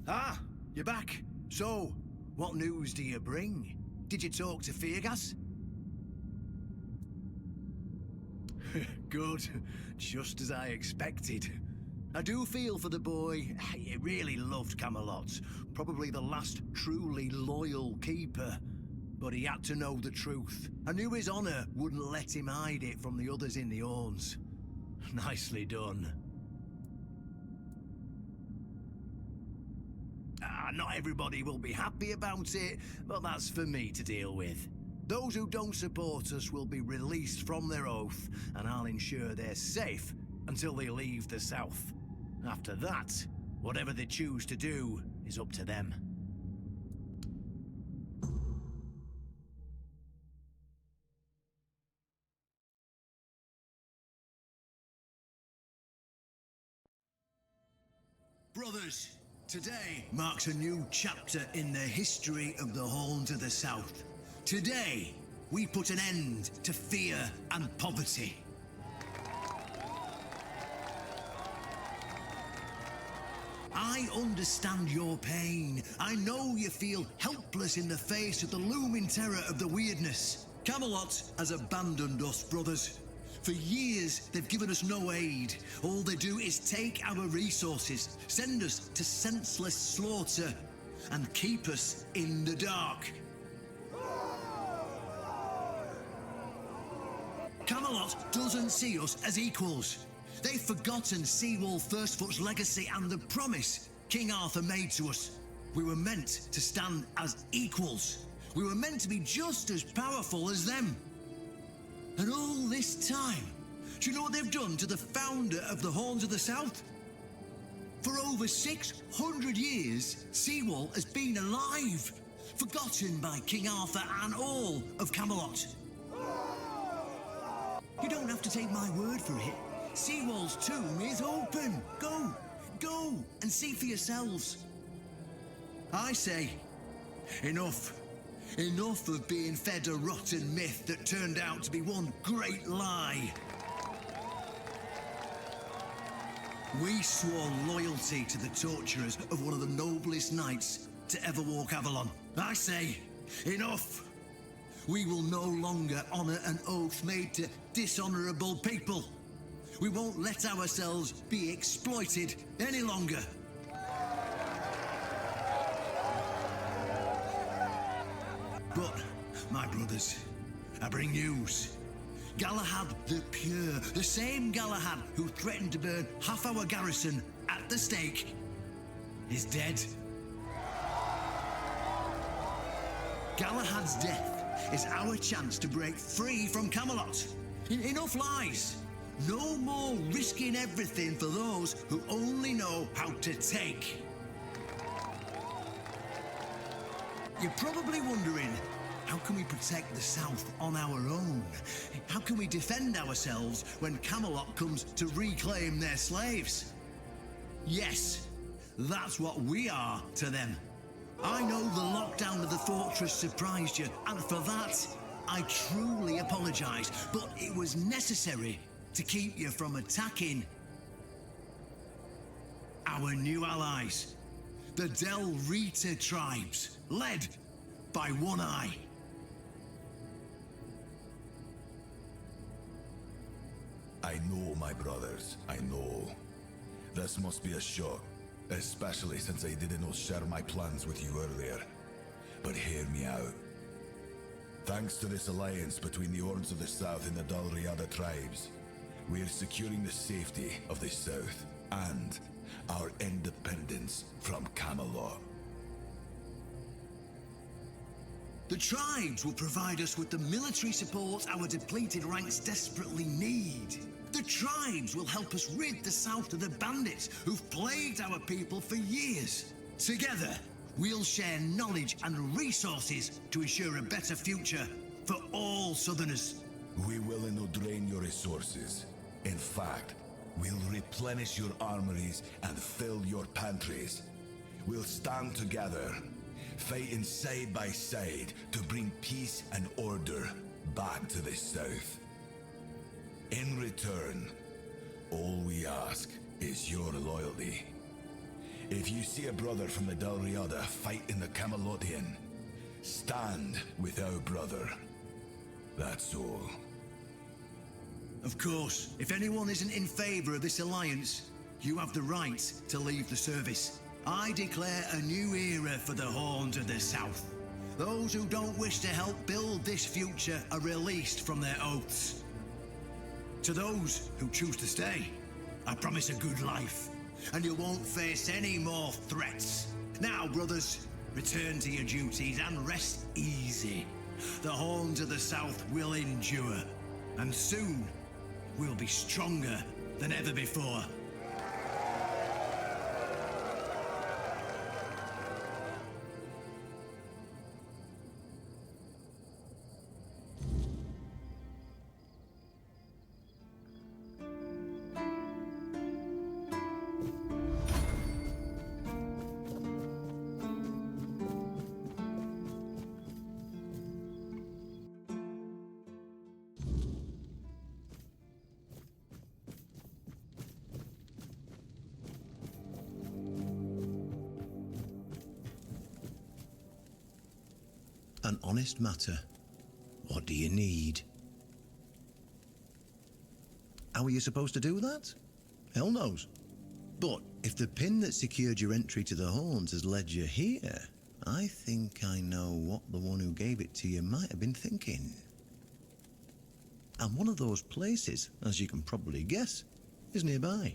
Ah, you're back. So, what news do you bring? Did you talk to Feargas? Good. Just as I expected. I do feel for the boy. He really loved Camelot. Probably the last truly loyal keeper. But he had to know the truth. I knew his honor wouldn't let him hide it from the others in the Orns. Nicely done. Not everybody will be happy about it, but that's for me to deal with. Those who don't support us will be released from their oath, and I'll ensure they're safe until they leave the south. After that, whatever they choose to do is up to them. Brothers, today marks a new chapter in the history of the Horns of the South. Today, we put an end to fear and poverty. I understand your pain. I know you feel helpless in the face of the looming terror of the weirdness. Camelot has abandoned us, brothers. For years, they've given us no aid. All they do is take our resources, send us to senseless slaughter, and keep us in the dark. Camelot doesn't see us as equals. They've forgotten Seawall Firstfoot's legacy and the promise King Arthur made to us. We were meant to stand as equals. We were meant to be just as powerful as them. And all this time, do you know what they've done to the founder of the Horns of the South? For over 600 years, Seawall has been alive, forgotten by King Arthur and all of Camelot. You don't have to take my word for it. Seawall's tomb is open. Go and see for yourselves. I say, enough. Enough of being fed a rotten myth that turned out to be one great lie. We swore loyalty to the torturers of one of the noblest knights to ever walk Avalon. I say, enough. We will no longer honor an oath made to dishonorable people. We won't let ourselves be exploited any longer. But, my brothers, I bring news. Galahad the Pure, the same Galahad who threatened to burn half our garrison at the stake, is dead. Galahad's death is our chance to break free from Camelot. Enough lies. No more risking everything for those who only know how to take. You're probably wondering, how can we protect the South on our own? How can we defend ourselves when Camelot comes to reclaim their slaves? Yes, that's what we are to them. I know the lockdown of the fortress surprised you, and for that, I truly apologize, but it was necessary to keep you from attacking our new allies, the Del Rita tribes, led by One Eye. I know, my brothers, I know. This must be a shock, especially since I didn't share my plans with you earlier. But hear me out. Thanks to this alliance between the Horns of the South and the Dal Riada tribes, we are securing the safety of the South and our independence from Camelot. The tribes will provide us with the military support our depleted ranks desperately need. The tribes will help us rid the South of the bandits who've plagued our people for years. Together, we'll share knowledge and resources to ensure a better future for all Southerners. We will not drain your resources. In fact, we'll replenish your armories and fill your pantries. We'll stand together, fighting side by side to bring peace and order back to the South. In return, all we ask is your loyalty. If you see a brother from the Dalriada fight in the Camelotian, stand with our brother. That's all. Of course, if anyone isn't in favor of this alliance, you have the right to leave the service. I declare a new era for the Horns of the South. Those who don't wish to help build this future are released from their oaths. To those who choose to stay, I promise a good life, and you won't face any more threats. Now, brothers, return to your duties and rest easy. The Horns of the South will endure, and soon we'll be stronger than ever before. An honest matter. What do you need? How are you supposed to do that? Hell knows. But if the pin that secured your entry to the Horns has led you here, I think I know what the one who gave it to you might have been thinking. And one of those places, as you can probably guess, is nearby.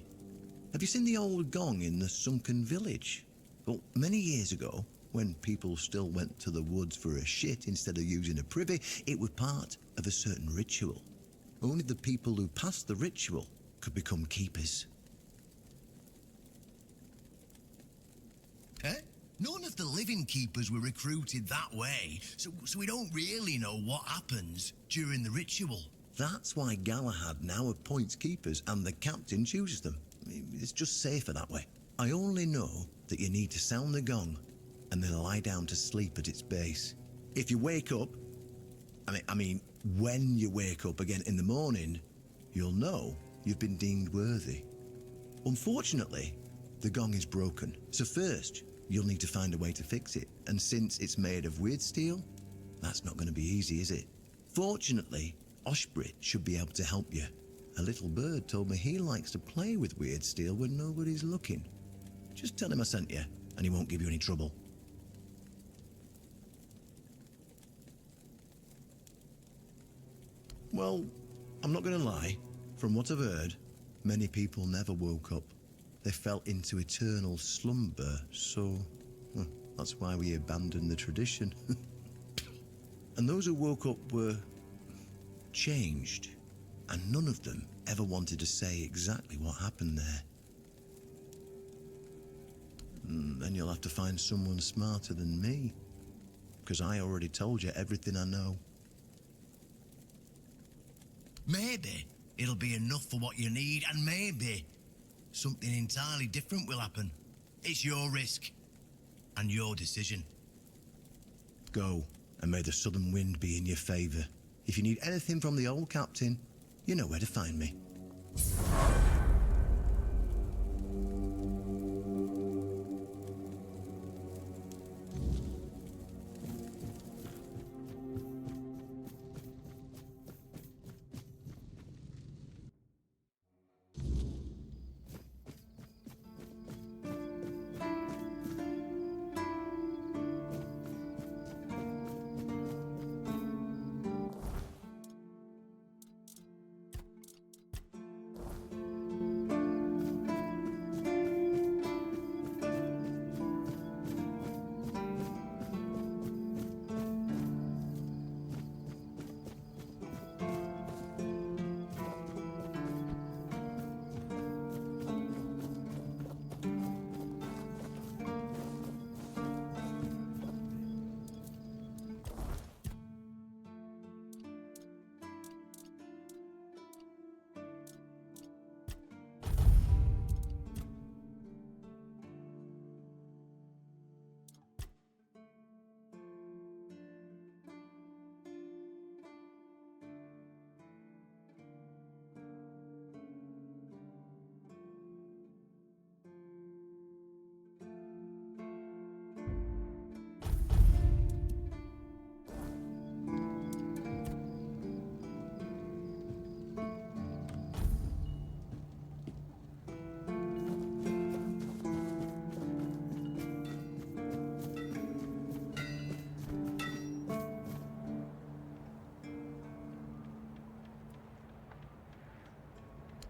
Have you seen the old gong in the sunken village? Well, many years ago, when people still went to the woods for a shit instead of using a privy, it was part of a certain ritual. Only the people who passed the ritual could become keepers. Eh? None of the living keepers were recruited that way, so we don't really know what happens during the ritual. That's why Galahad now appoints keepers and the captain chooses them. It's just safer that way. I only know that you need to sound the gong and then lie down to sleep at its base. If you wake up, I mean, when you wake up again in the morning, you'll know you've been deemed worthy. Unfortunately, the gong is broken, so first you'll need to find a way to fix it, and since it's made of weird steel, that's not going to be easy, is it? Fortunately, Oshbrit should be able to help you. A little bird told me he likes to play with weird steel when nobody's looking. Just tell him I sent you, and he won't give you any trouble. Well, I'm not going to lie. From what I've heard, many people never woke up. They fell into eternal slumber, so that's why we abandoned the tradition. And those who woke up were changed, and none of them ever wanted to say exactly what happened there. Then you'll have to find someone smarter than me, because I already told you everything I know. Maybe it'll be enough for what you need, and maybe something entirely different will happen. It's your risk and your decision. Go, and may the southern wind be in your favour. If you need anything from the old captain, you know where to find me.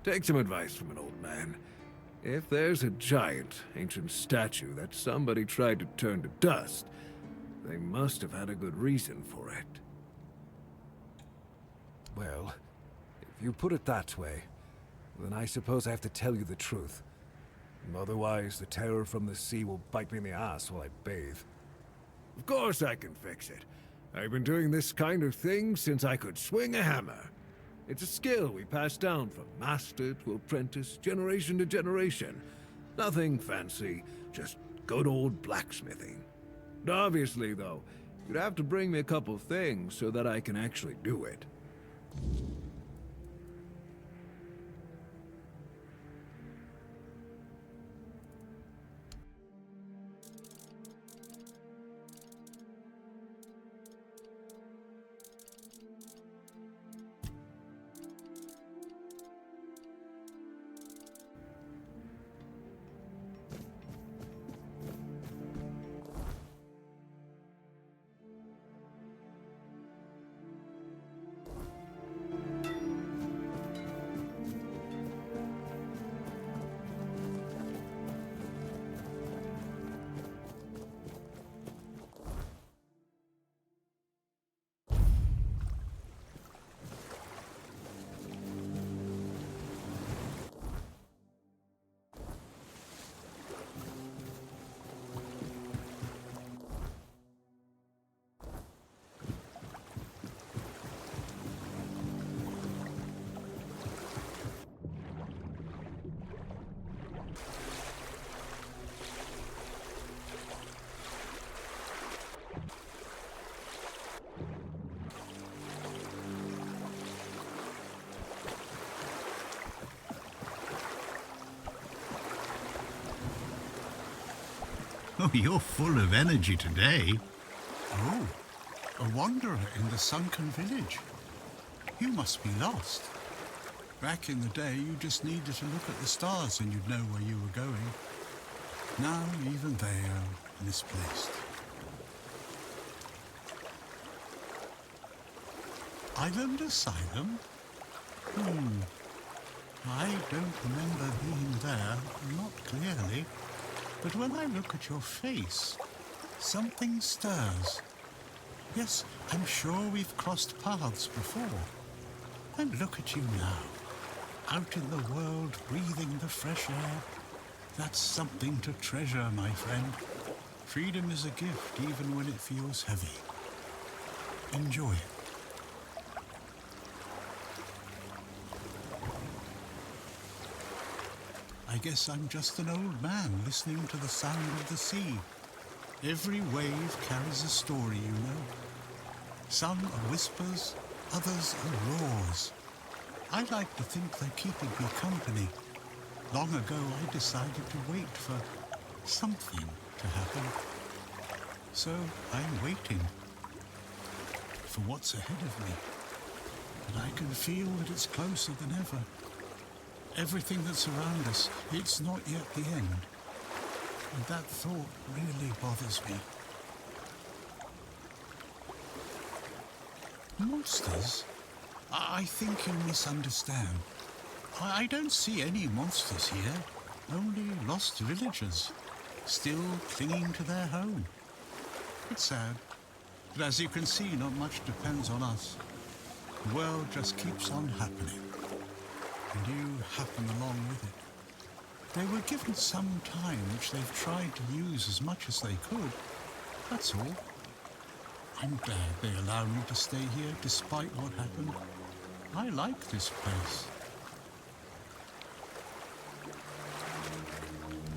Take some advice from an old man. If there's a giant, ancient statue that somebody tried to turn to dust, they must have had a good reason for it. Well, if you put it that way, then I suppose I have to tell you the truth. Otherwise, the terror from the sea will bite me in the ass while I bathe. Of course I can fix it. I've been doing this kind of thing since I could swing a hammer. It's a skill we pass down from master to apprentice, generation to generation. Nothing fancy, just good old blacksmithing. Obviously, though, you'd have to bring me a couple things so that I can actually do it. Oh, you're full of energy today. Oh, a wanderer in the sunken village. You must be lost. Back in the day, you just needed to look at the stars and you'd know where you were going. Now, even they are misplaced. Island Asylum? I don't remember being there, not clearly. But when I look at your face, something stirs. Yes, I'm sure we've crossed paths before. And look at you now, out in the world, breathing the fresh air. That's something to treasure, my friend. Freedom is a gift, even when it feels heavy. Enjoy it. I guess I'm just an old man listening to the sound of the sea. Every wave carries a story, you know. Some are whispers, others are roars. I like to think they're keeping me company. Long ago, I decided to wait for something to happen. So I'm waiting for what's ahead of me. And I can feel that it's closer than ever. Everything that's around us, it's not yet the end. And that thought really bothers me. Monsters? I think you misunderstand. I don't see any monsters here, only lost villagers, still clinging to their home. It's sad, but as you can see, not much depends on us. The world just keeps on happening. And you happen along with it. They were given some time which they've tried to use as much as they could. That's all. I'm glad they allow me to stay here despite what happened. I like this place.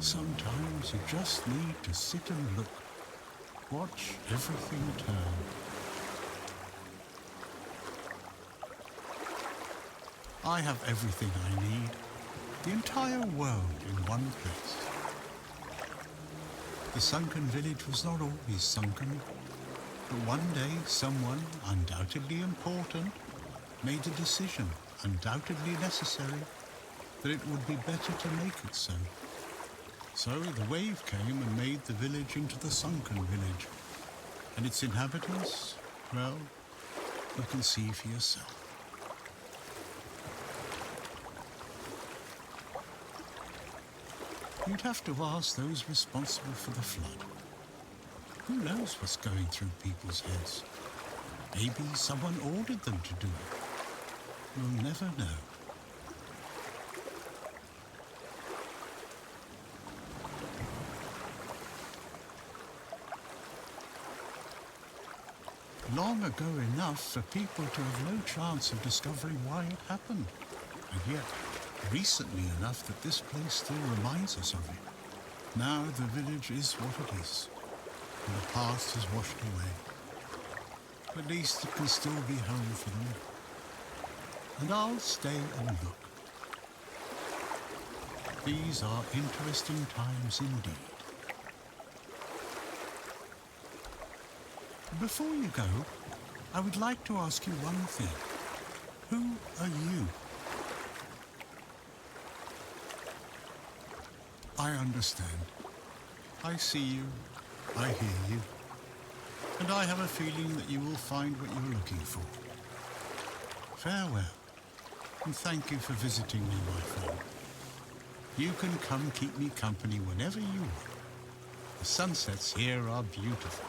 Sometimes you just need to sit and look. Watch everything turn. I have everything I need. The entire world in one place. The sunken village was not always sunken, but one day someone, undoubtedly important, made a decision, undoubtedly necessary, that it would be better to make it so. So the wave came and made the village into the sunken village. And its inhabitants, well, you can see for yourself. You'd have to ask those responsible for the flood. Who knows what's going through people's heads? Maybe someone ordered them to do it. We'll never know. Long ago enough for people to have no chance of discovering why it happened. And yet, recently enough that this place still reminds us of it. Now the village is what it is, and the past is washed away. At least it can still be home for them. And I'll stay and look. These are interesting times indeed. Before you go, I would like to ask you one thing. Who are you? I understand. I see you, I hear you, and I have a feeling that you will find what you're looking for. Farewell, and thank you for visiting me, my friend. You can come keep me company whenever you want. The sunsets here are beautiful.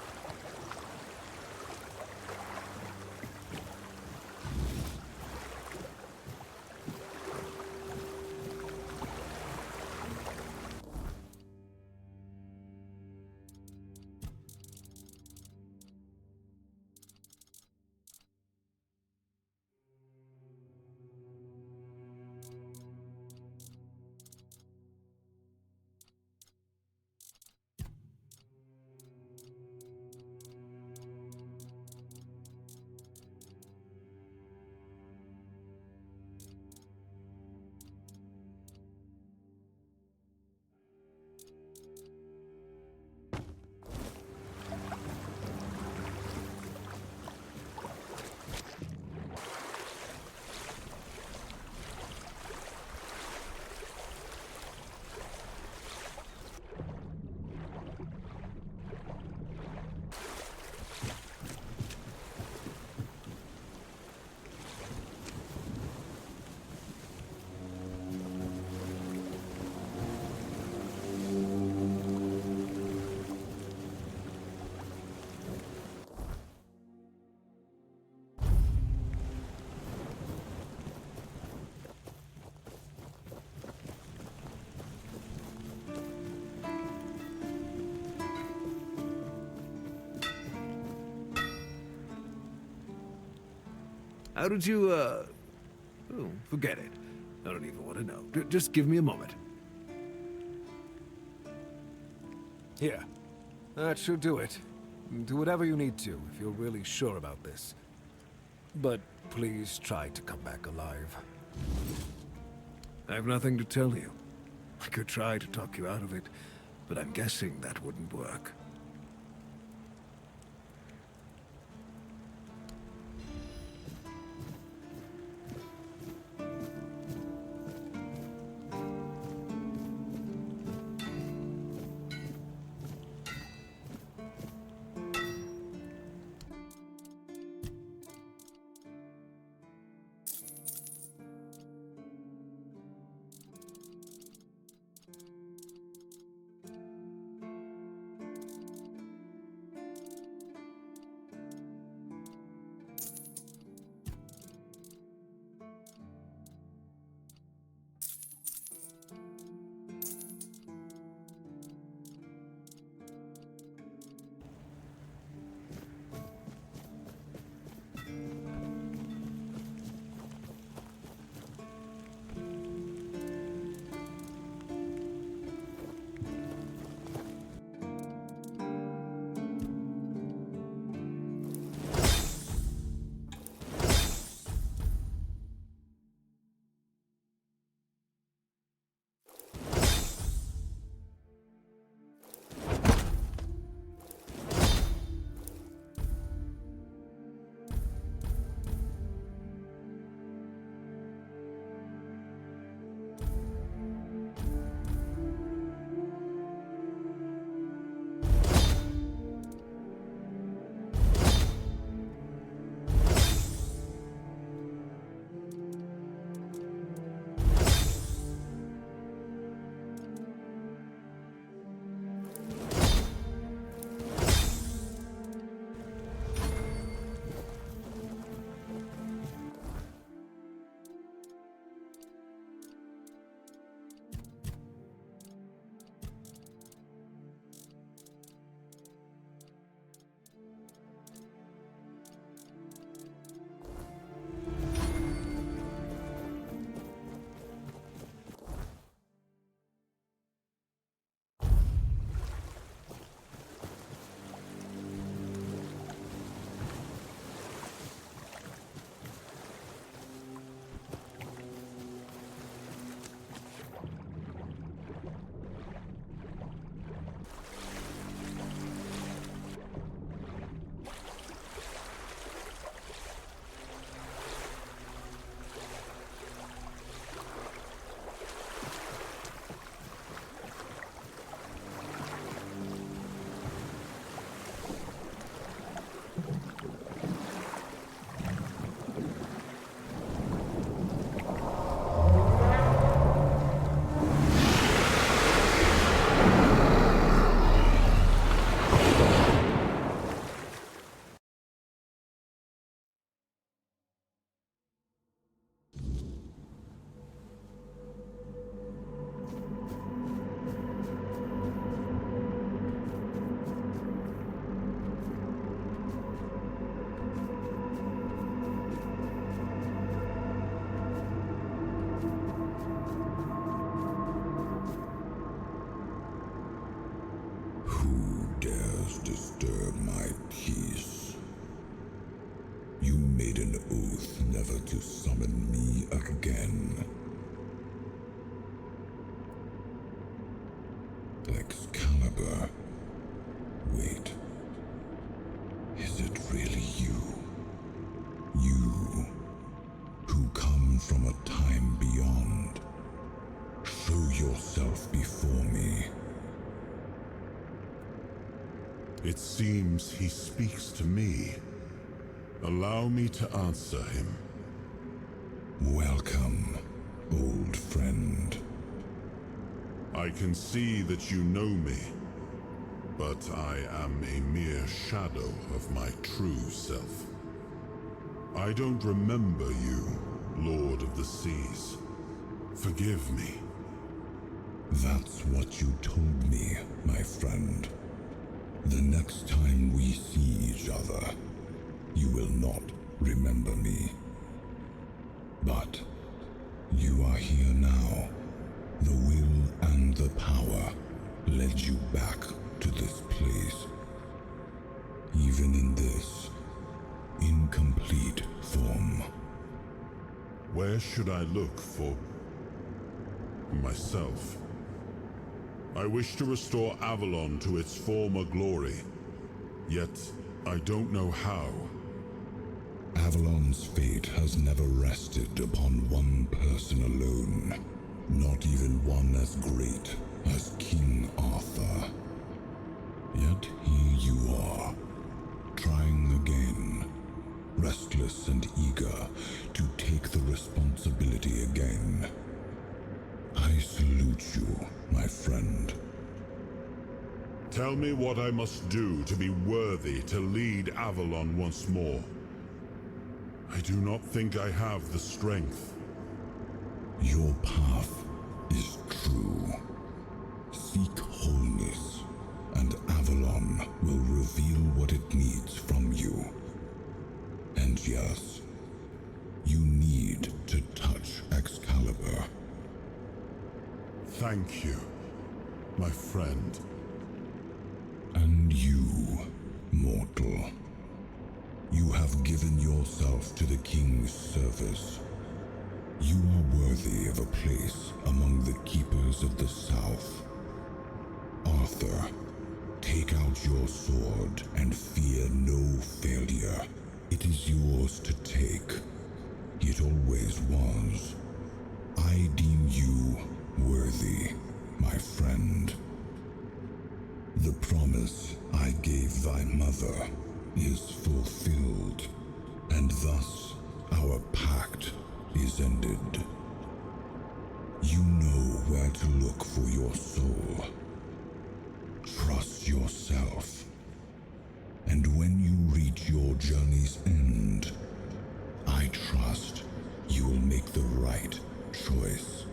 How did you, Oh, forget it. I don't even want to know. Just give me a moment. Here. That should do it. Do whatever you need to, if you're really sure about this. But please try to come back alive. I have nothing to tell you. I could try to talk you out of it, but I'm guessing that wouldn't work. disturb my peace. You made an oath never to summon me again. Excalibur. Wait. Is it really you? You, who come from a time beyond. Show yourself before me. It seems he speaks to me. Allow me to answer him. Welcome, old friend. I can see that you know me, but I am a mere shadow of my true self. I don't remember you, Lord of the Seas. Forgive me. That's what you told me, my friend. The next time we see each other, you will not remember me. But you are here now. The will and the power led you back to this place. Even in this incomplete form. Where should I look for myself? I wish to restore Avalon to its former glory, yet I don't know how. Avalon's fate has never rested upon one person alone, not even one as great as King Arthur. Yet here you are, trying again, restless and eager to take the responsibility again. I salute you, my friend. Tell me what I must do to be worthy to lead Avalon once more. I do not think I have the strength. Your path is true. Seek wholeness, and Avalon will reveal what it needs from you. And yes, you need to touch Excalibur. Thank you, my friend. And you, mortal. You have given yourself to the King's service. You are worthy of a place among the keepers of the South. Arthur, take out your sword and fear no failure. It is yours to take. It always was. I deem you worthy, my friend. The promise I gave thy mother is fulfilled, and thus our pact is ended. You know where to look for your soul. Trust yourself. And when you reach your journey's end, I trust you will make the right choice.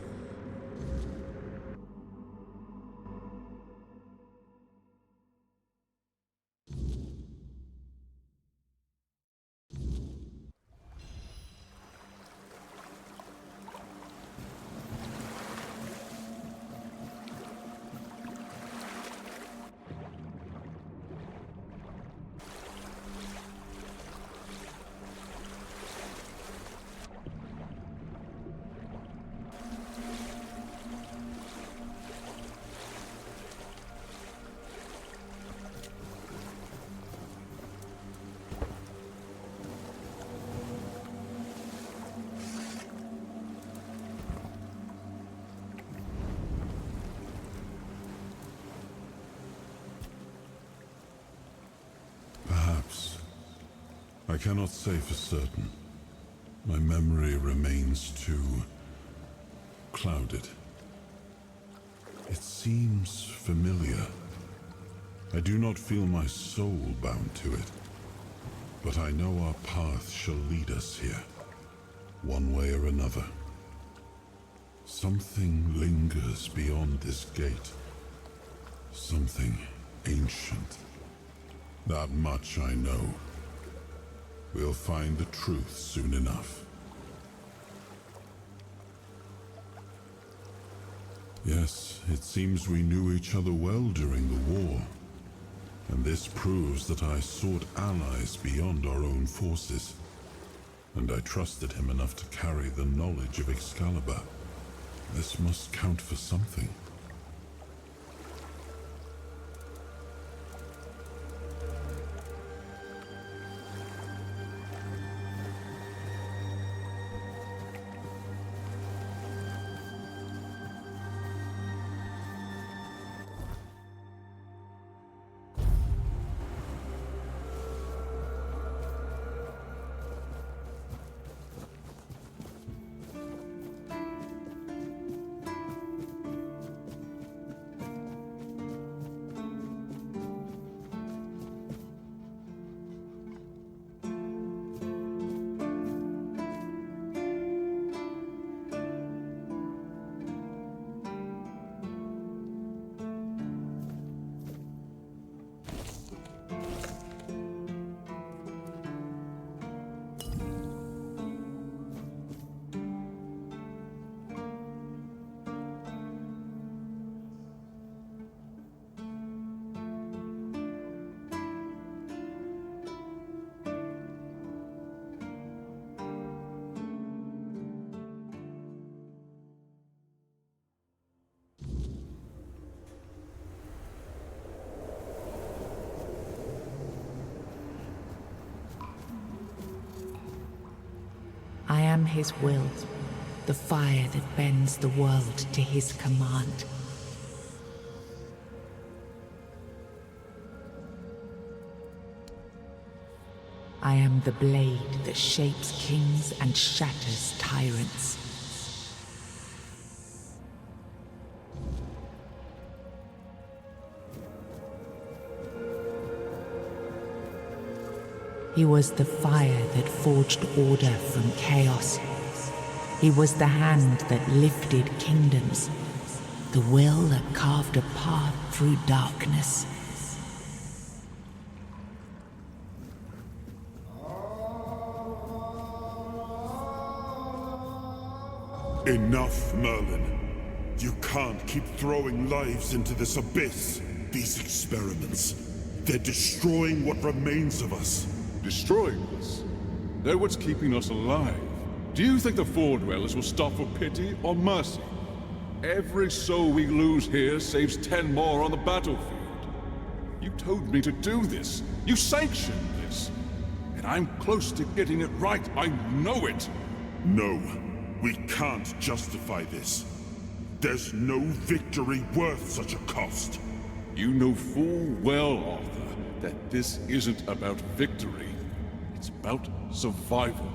Perhaps. I cannot say for certain. My memory remains too clouded. It seems familiar. I do not feel my soul bound to it, but I know our path shall lead us here, one way or another. Something lingers beyond this gate. Something ancient. That much I know. We'll find the truth soon enough. Yes, it seems we knew each other well during the war. And this proves that I sought allies beyond our own forces. And I trusted him enough to carry the knowledge of Excalibur. This must count for something. I am his will, the fire that bends the world to his command. I am the blade that shapes kings and shatters tyrants. He was the fire that forged order from chaos. He was the hand that lifted kingdoms, the will that carved a path through darkness. Enough, Merlin. You can't keep throwing lives into this abyss. These experiments, they're destroying what remains of us. Destroying us? They're what's keeping us alive. Do you think the Four Dwellers will stop for pity or mercy? Every soul we lose here saves 10 more on the battlefield. You told me to do this. You sanctioned this. And I'm close to getting it right. I know it. No, we can't justify this. There's no victory worth such a cost. You know full well, Arthur, that this isn't about victory. It's about survival.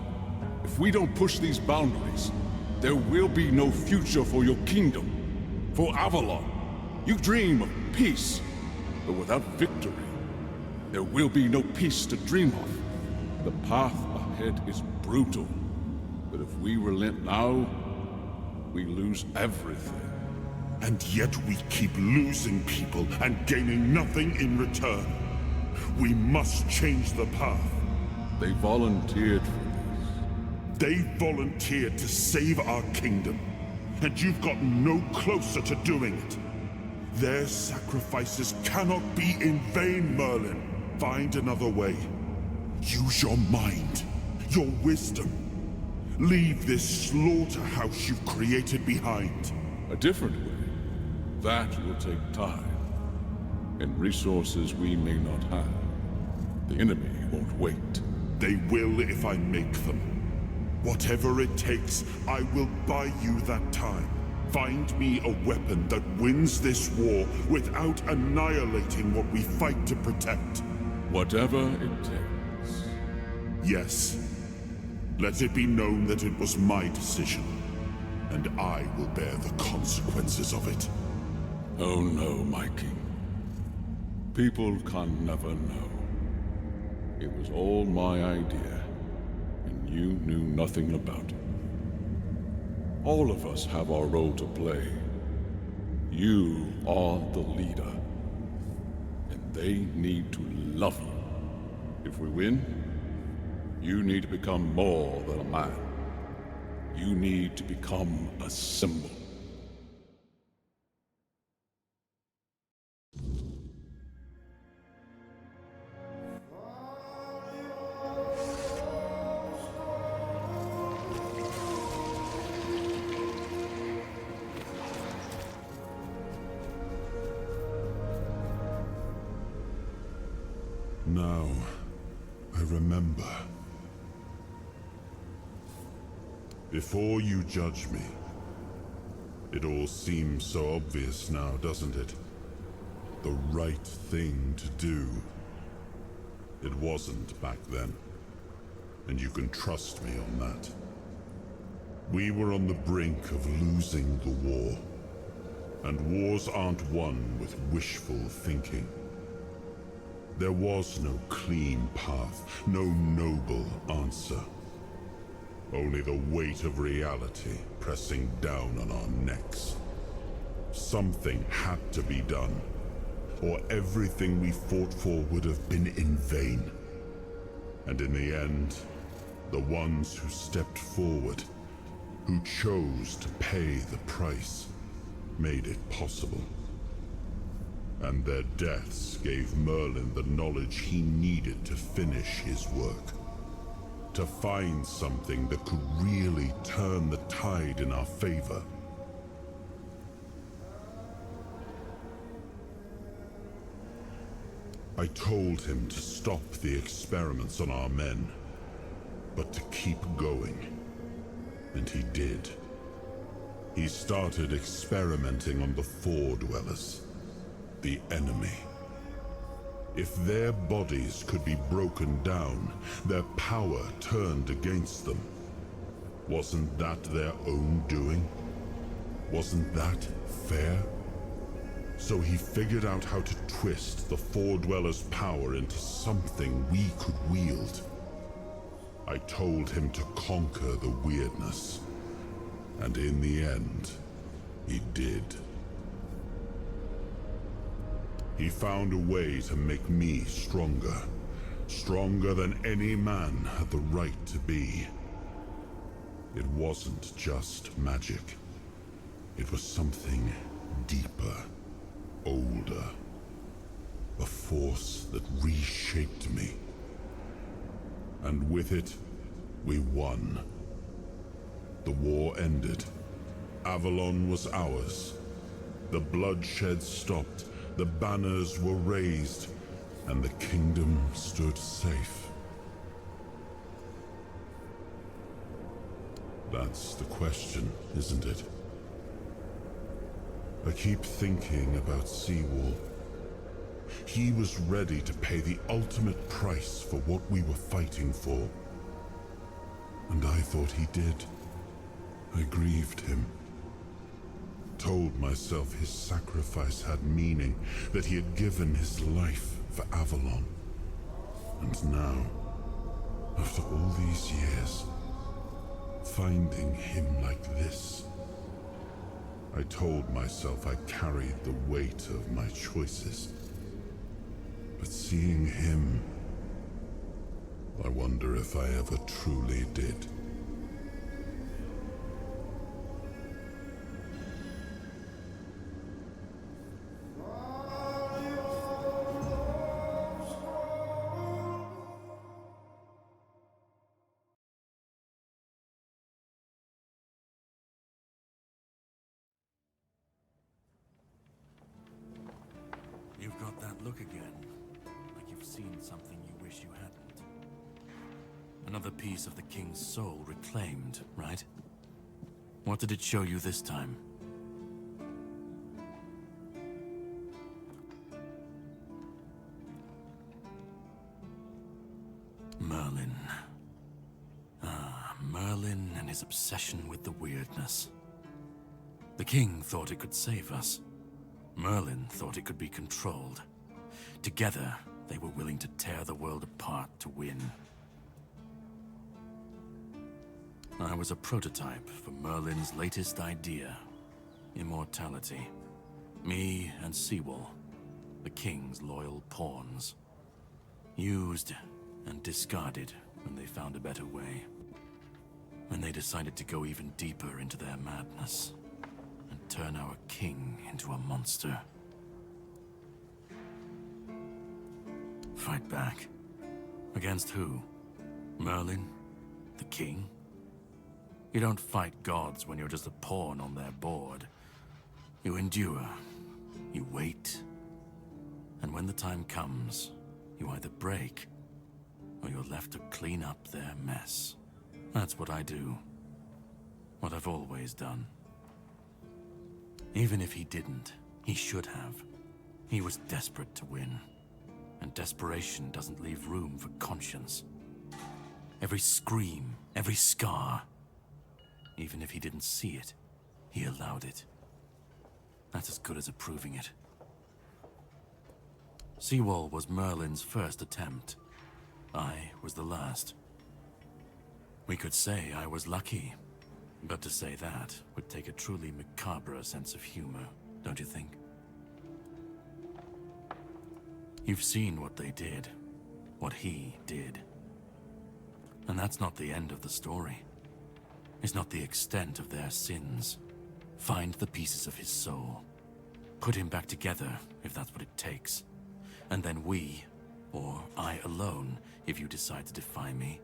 If we don't push these boundaries, there will be no future for your kingdom, for Avalon. You dream of peace, but without victory, there will be no peace to dream of. The path ahead is brutal, but if we relent now, we lose everything. And yet we keep losing people and gaining nothing in return. We must change the path. They volunteered for this. They volunteered to save our kingdom, and you've gotten no closer to doing it. Their sacrifices cannot be in vain, Merlin. Find another way. Use your mind, your wisdom. Leave this slaughterhouse you've created behind. A different way. That will take time, and resources we may not have. The enemy won't wait. They will if I make them. Whatever it takes, I will buy you that time. Find me a weapon that wins this war without annihilating what we fight to protect. Whatever it takes. Yes. Let it be known that it was my decision, and I will bear the consequences of it. Oh no, my king. People can never know. It was all my idea, and you knew nothing about it. All of us have our role to play. You are the leader, and they need to love you. If we win, you need to become more than a man. You need to become a symbol. Now, I remember. Before you judge me, it all seems so obvious now, doesn't it? The right thing to do. It wasn't back then, and you can trust me on that. We were on the brink of losing the war, and wars aren't won with wishful thinking. There was no clean path, no noble answer. Only the weight of reality pressing down on our necks. Something had to be done, or everything we fought for would have been in vain. And in the end, the ones who stepped forward, who chose to pay the price, made it possible. And their deaths gave Merlin the knowledge he needed to finish his work. To find something that could really turn the tide in our favor. I told him to stop the experiments on our men, but to keep going. And he did. He started experimenting on the Four Dwellers, the enemy. If their bodies could be broken down, their power turned against them, wasn't that their own doing? Wasn't that fair? So he figured out how to twist the Four Dwellers' power into something we could wield. I told him to conquer the weirdness, and in the end, he did. He found a way to make me stronger. Stronger than any man had the right to be. It wasn't just magic. It was something deeper, older. A force that reshaped me. And with it, we won. The war ended. Avalon was ours. The bloodshed stopped. The banners were raised, and the kingdom stood safe. That's the question, isn't it? I keep thinking about Seawall. He was ready to pay the ultimate price for what we were fighting for. And I thought he did. I grieved him. Told myself his sacrifice had meaning, that he had given his life for Avalon. And now, after all these years, finding him like this, I told myself I carried the weight of my choices. But seeing him, I wonder if I ever truly did. You've got that look again, like you've seen something you wish you hadn't. Another piece of the king's soul reclaimed, right? What did it show you this time? Merlin. Merlin and his obsession with the weirdness. The king thought it could save us. Merlin thought it could be controlled. Together, they were willing to tear the world apart to win. I was a prototype for Merlin's latest idea, immortality. Me and Seawall, the king's loyal pawns. Used and discarded when they found a better way. When they decided to go even deeper into their madness. Turn our king into a monster. Fight back. Against who? Merlin? The king? You don't fight gods when you're just a pawn on their board. You endure. You wait. And when the time comes, you either break, or you're left to clean up their mess. That's what I do. What I've always done. Even if he didn't, he should have. He was desperate to win. And desperation doesn't leave room for conscience. Every scream, every scar. Even if he didn't see it, he allowed it. That's as good as approving it. Seawall was Merlin's first attempt. I was the last. We could say I was lucky, but to say that would take a truly macabre sense of humor, don't you think? You've seen what they did, what he did. And that's not the end of the story. It's not the extent of their sins. Find the pieces of his soul. Put him back together, if that's what it takes. And then we, or I alone, if you decide to defy me,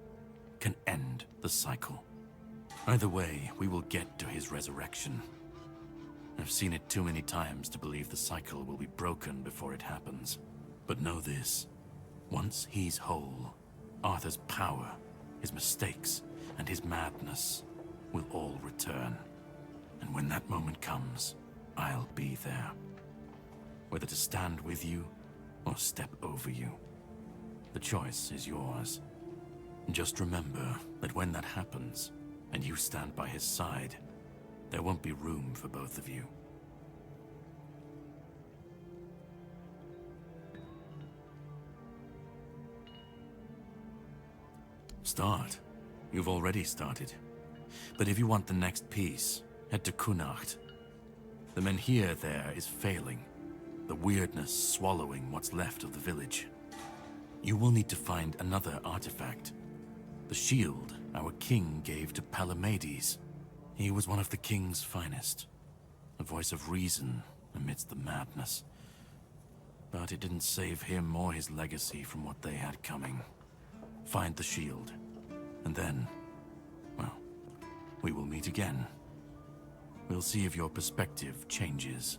can end the cycle. Either way, we will get to his resurrection. I've seen it too many times to believe the cycle will be broken before it happens. But know this, once he's whole, Arthur's power, his mistakes, and his madness will all return. And when that moment comes, I'll be there. Whether to stand with you, or step over you. The choice is yours. Just remember that when that happens, and you stand by his side, there won't be room for both of you. Start. You've already started. But if you want the next piece, head to Kunacht. The menhir there is failing, the weirdness swallowing what's left of the village. You will need to find another artifact. The shield our king gave to Palamedes. He was one of the king's finest. A voice of reason amidst the madness. But it didn't save him or his legacy from what they had coming. Find the shield. And then, well, we will meet again. We'll see if your perspective changes.